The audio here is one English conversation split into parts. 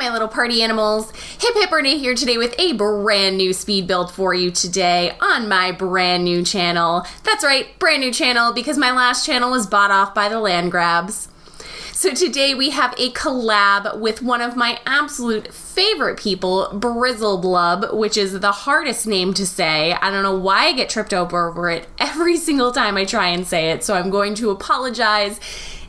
my little party animals. Hiphiprenee here today with a brand new speed build for you today on my brand new channel. That's right, brand new channel because my last channel was bought off by the land grabs. So today we have a collab with one of my absolute favorite people, Brizzelblubb, which is the hardest name to say. I don't know why I get tripped over it every single time I try and say it, so I'm going to apologize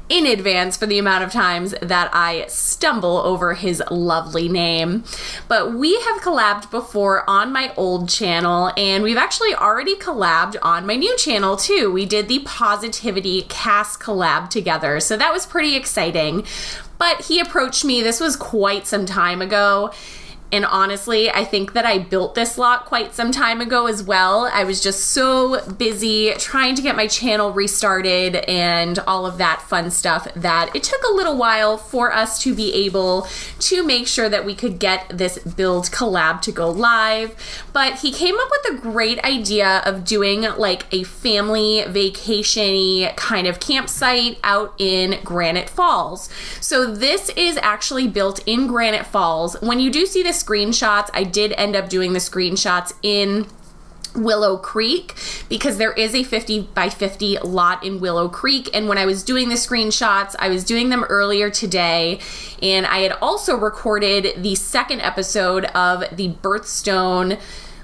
in advance for the amount of times that I stumble over his lovely name. But we have collabed before on my old channel, and we've actually already collabed on my new channel too. We did the Positivity Cast collab together, so that was pretty exciting. But he approached me, this was quite some time ago, and honestly, I think that I built this lot quite some time ago as well. I was just so busy trying to get my channel restarted and all of that fun stuff that it took a little while for us to be able to make sure that we could get this build collab to go live. But he came up with a great idea of doing like a family vacation-y kind of campsite out in Granite Falls. So this is actually built in Granite Falls. When you do see the screenshots, I did end up doing the screenshots in Willow Creek because there is a 50 by 50 lot in Willow Creek, and when I was doing the screenshots, I was doing them earlier today, and I had also recorded the second episode of the Birthstone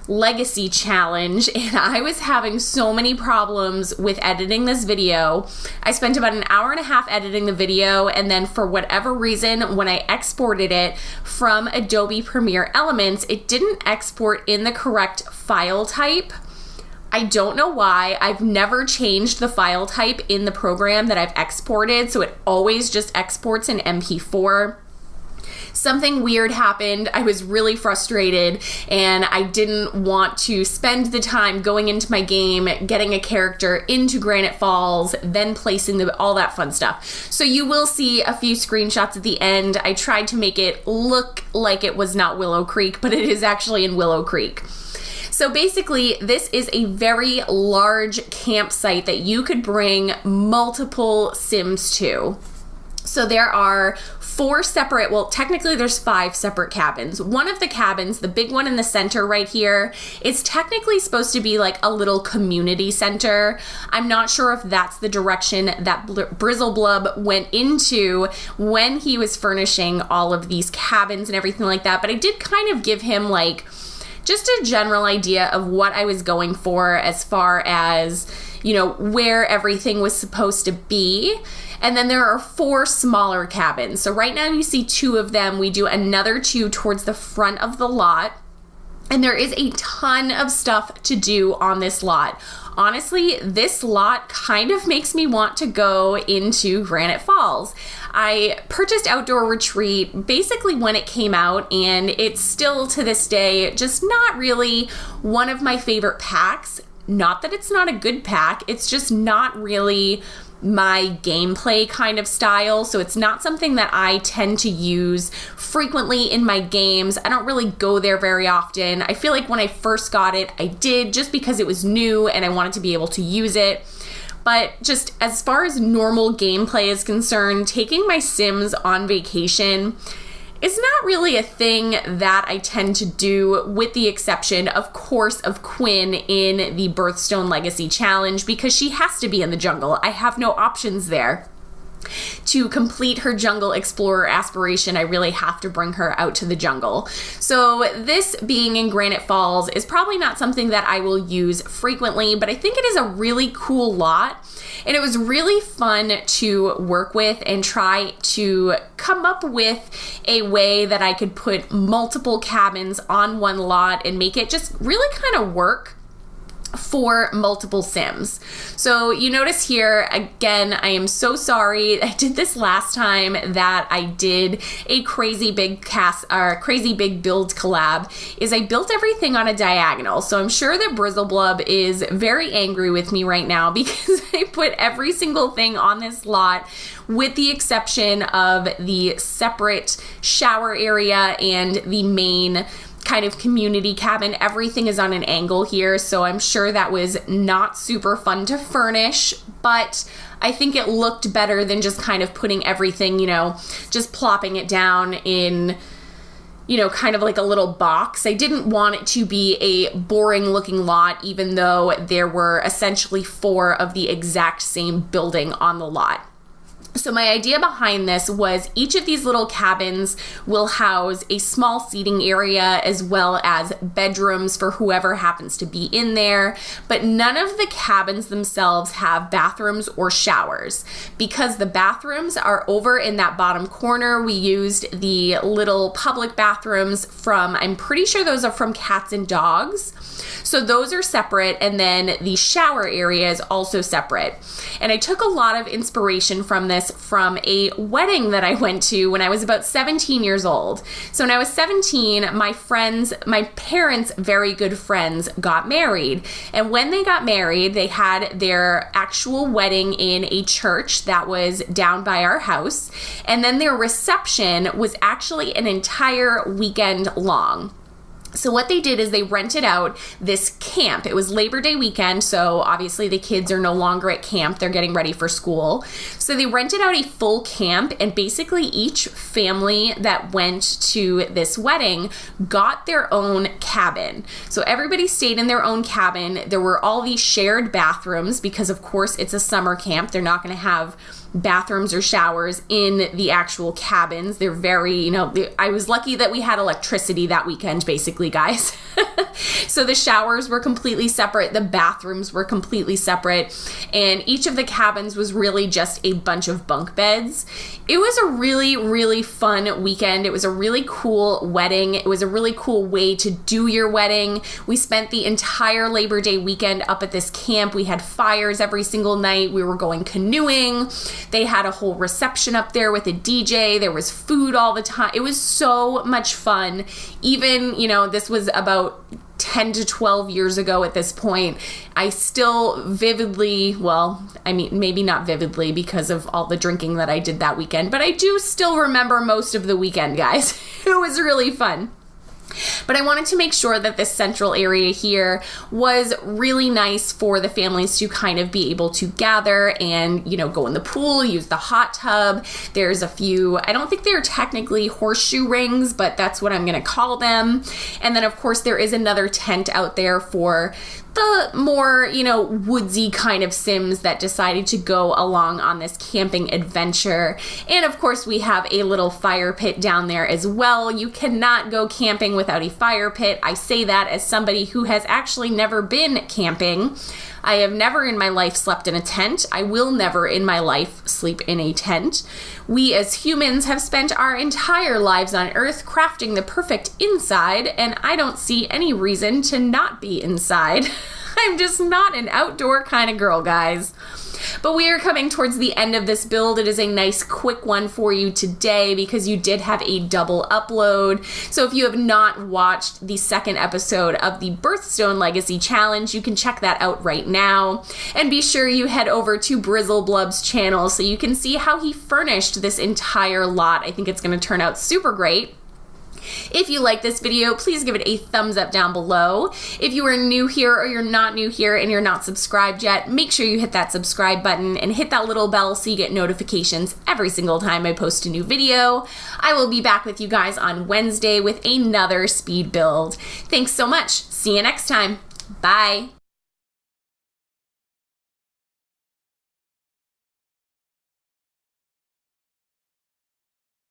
Legacy Challenge, and I was having so many problems with editing this video. I spent about an hour and a half editing the video, and then for whatever reason, when I exported it from Adobe Premiere Elements, it didn't export in the correct file type. I don't know why. I've never changed the file type in the program that I've exported, so it always just exports in MP4. Something weird happened. I was really frustrated, and I didn't want to spend the time going into my game, getting a character into Granite Falls, then placing all that fun stuff. So you will see a few screenshots at the end. I tried to make it look like it was not Willow Creek, but it is actually in Willow Creek. So basically, this is a very large campsite that you could bring multiple Sims to. So there are technically there's 5 separate cabins. One of the cabins, the big one in the center right here, is technically supposed to be like a little community center. I'm not sure if that's the direction that Brizzelblubb went into when he was furnishing all of these cabins and everything like that, but I did kind of give him like just a general idea of what I was going for as far as, you know, where everything was supposed to be. And then there are 4 smaller cabins. So right now you see 2 of them. We do another 2 towards the front of the lot. And there is a ton of stuff to do on this lot. Honestly, this lot kind of makes me want to go into Granite Falls. I purchased Outdoor Retreat basically when it came out, and it's still to this day just not really one of my favorite packs. Not that it's not a good pack, it's just not really my gameplay kind of style, so it's not something that I tend to use frequently in my games. I don't really go there very often. I feel like when I first got it, I did just because it was new and I wanted to be able to use it. But just as far as normal gameplay is concerned, taking my Sims on vacation is not really a thing that I tend to do, with the exception, of course, of Quinn in the Birthstone Legacy Challenge, because she has to be in the jungle. I have no options there. To complete her jungle explorer aspiration, I really have to bring her out to the jungle. So this being in Granite Falls is probably not something that I will use frequently, but I think it is a really cool lot. And it was really fun to work with and try to come up with a way that I could put multiple cabins on one lot and make it just really kind of work for multiple Sims. So you notice here, again, I am so sorry. I did this last time that I did a crazy big build collab, is I built everything on a diagonal. So I'm sure that Brizzelblubb is very angry with me right now because I put every single thing on this lot with the exception of the separate shower area and the main kind of community cabin. Everything is on an angle here, so I'm sure that was not super fun to furnish, but I think it looked better than just kind of putting everything, you know, just plopping it down in kind of like a little box. I didn't want it to be a boring looking lot, even though there were essentially 4 of the exact same building on the lot. So my idea behind this was each of these little cabins will house a small seating area as well as bedrooms for whoever happens to be in there, but none of the cabins themselves have bathrooms or showers. Because the bathrooms are over in that bottom corner, we used the little public bathrooms from, I'm pretty sure those are from cats and dogs. So those are separate, and then the shower area is also separate. And I took a lot of inspiration from this from a wedding that I went to when I was about 17 years old. So when I was 17, my parents' very good friends got married. And when they got married, they had their actual wedding in a church that was down by our house. And then their reception was actually an entire weekend long. So what they did is they rented out this camp. It was Labor Day weekend, so obviously the kids are no longer at camp. They're getting ready for school. So they rented out a full camp, and basically each family that went to this wedding got their own cabin. So everybody stayed in their own cabin. There were all these shared bathrooms because, of course, it's a summer camp. They're not going to have bathrooms or showers in the actual cabins. They're very, I was lucky that we had electricity that weekend, basically, guys. So the showers were completely separate. The bathrooms were completely separate. And each of the cabins was really just a bunch of bunk beds. It was a really, really fun weekend. It was a really cool wedding. It was a really cool way to do your wedding. We spent the entire Labor Day weekend up at this camp. We had fires every single night. We were going canoeing. They had a whole reception up there with a DJ. There was food all the time. It was so much fun. Even, this was about 10 to 12 years ago at this point. I still vividly, maybe not vividly because of all the drinking that I did that weekend, but I do still remember most of the weekend, guys. It was really fun. But I wanted to make sure that this central area here was really nice for the families to kind of be able to gather and, go in the pool, use the hot tub. There's a few, I don't think they're technically horseshoe rings, but that's what I'm going to call them. And then, of course, there is another tent out there for the more, woodsy kind of Sims that decided to go along on this camping adventure. And of course, we have a little fire pit down there as well. You cannot go camping without a fire pit. I say that as somebody who has actually never been camping. I have never in my life slept in a tent. I will never in my life sleep in a tent. We as humans have spent our entire lives on Earth crafting the perfect inside, and I don't see any reason to not be inside. I'm just not an outdoor kind of girl, guys. But we are coming towards the end of this build. It is a nice quick one for you today because you did have a double upload. So if you have not watched the second episode of the Birthstone Legacy Challenge, you can check that out right now. And be sure you head over to Brizzelblubb's channel so you can see how he furnished this entire lot. I think it's going to turn out super great. If you like this video, please give it a thumbs up down below. If you are new here or you're not new here and you're not subscribed yet, make sure you hit that subscribe button and hit that little bell so you get notifications every single time I post a new video. I will be back with you guys on Wednesday with another speed build. Thanks so much. See you next time. Bye.